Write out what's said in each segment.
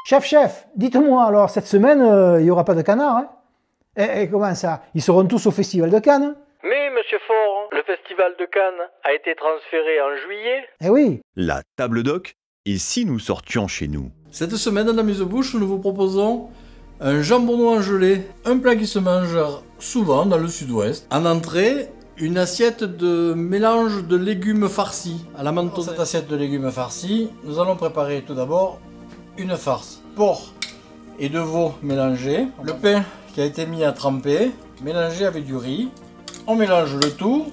Chef, dites-moi alors, cette semaine, il n'y aura pas de canard, hein? Et comment ça? Ils seront tous au Festival de Cannes? Mais, monsieur Faure, le Festival de Cannes a été transféré en juillet. Eh oui. La table d'oc, et si nous sortions chez nous? Cette semaine, à l'amuse-bouche, nous vous proposons un jambon gelé, un plat qui se mange souvent dans le sud-ouest. En entrée, une assiette de mélange de légumes farcis. À la menthe, cette assiette de légumes farcis, nous allons préparer tout d'abord une farce. Porc et de veau mélangés, le pain qui a été mis à tremper, mélangé avec du riz. On mélange le tout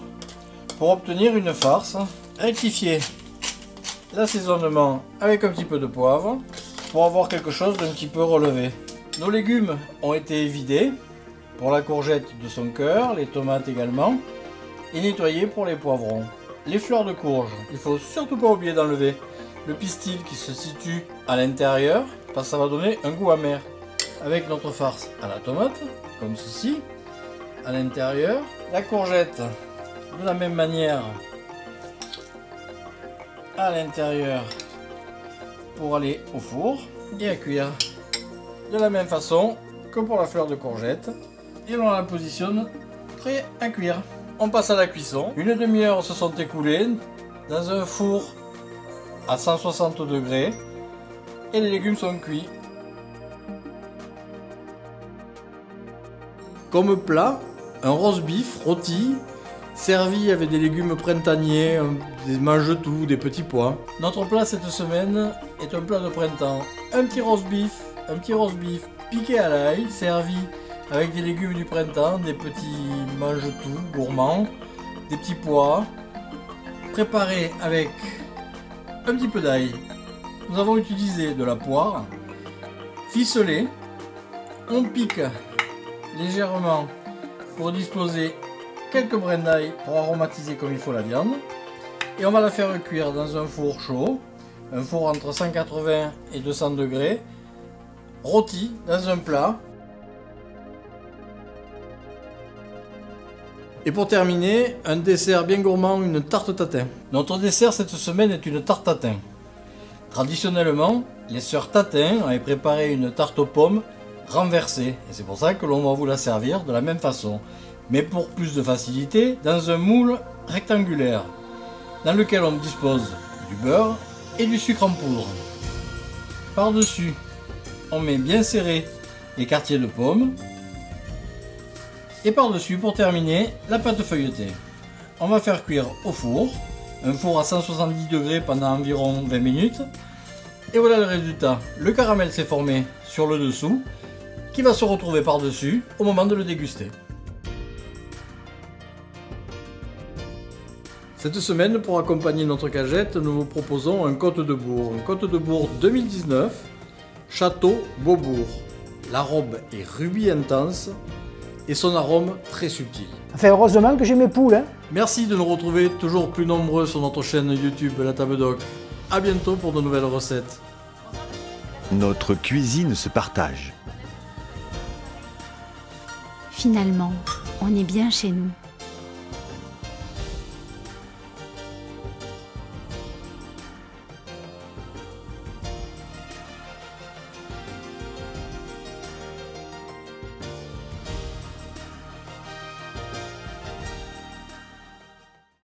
pour obtenir une farce. Rectifier l'assaisonnement avec un petit peu de poivre pour avoir quelque chose d'un petit peu relevé. Nos légumes ont été vidés pour la courgette de son cœur, les tomates également, et nettoyés pour les poivrons. Les fleurs de courge, il ne faut surtout pas oublier d'enlever le pistil qui se situe à l'intérieur, parce que ça va donner un goût amer. Avec notre farce à la tomate, comme ceci, à l'intérieur. La courgette, de la même manière, à l'intérieur, pour aller au four et à cuire. De la même façon que pour la fleur de courgette. Et on la positionne prêt à cuire. On passe à la cuisson. Une demi-heure se sont écoulées dans un four à 160 degrés et les légumes sont cuits. Comme plat, un roast beef rôti servi avec des légumes printaniers, des mange-tout, des petits pois. Notre plat cette semaine est un plat de printemps. Un petit roast beef piqué à l'ail, servi avec des légumes du printemps, des petits mange-tout gourmands, des petits pois, préparé avec un petit peu d'ail. Nous avons utilisé de la poire ficelée. On pique légèrement pour disposer quelques brins d'ail pour aromatiser comme il faut la viande. Et on va la faire cuire dans un four chaud, un four entre 180 et 200 degrés, rôti dans un plat. Et pour terminer, un dessert bien gourmand, une tarte tatin. Notre dessert cette semaine est une tarte tatin. Traditionnellement, les sœurs Tatin avaient préparé une tarte aux pommes renversée. Et c'est pour ça que l'on va vous la servir de la même façon. Mais pour plus de facilité, dans un moule rectangulaire, dans lequel on dispose du beurre et du sucre en poudre. Par-dessus, on met bien serré les quartiers de pommes. Et par-dessus, pour terminer, la pâte feuilletée. On va faire cuire au four, un four à 170 degrés pendant environ 20 minutes. Et voilà le résultat. Le caramel s'est formé sur le dessous, qui va se retrouver par-dessus au moment de le déguster. Cette semaine, pour accompagner notre cagette, nous vous proposons un Côte de Bourg. Un Côte de Bourg 2019, Château Beaubourg. La robe est rubis intense et son arôme très subtil. Enfin, heureusement que j'ai mes poules, hein. Merci de nous retrouver toujours plus nombreux sur notre chaîne YouTube La Table d'Oc. A bientôt pour de nouvelles recettes. Notre cuisine se partage. Finalement, on est bien chez nous.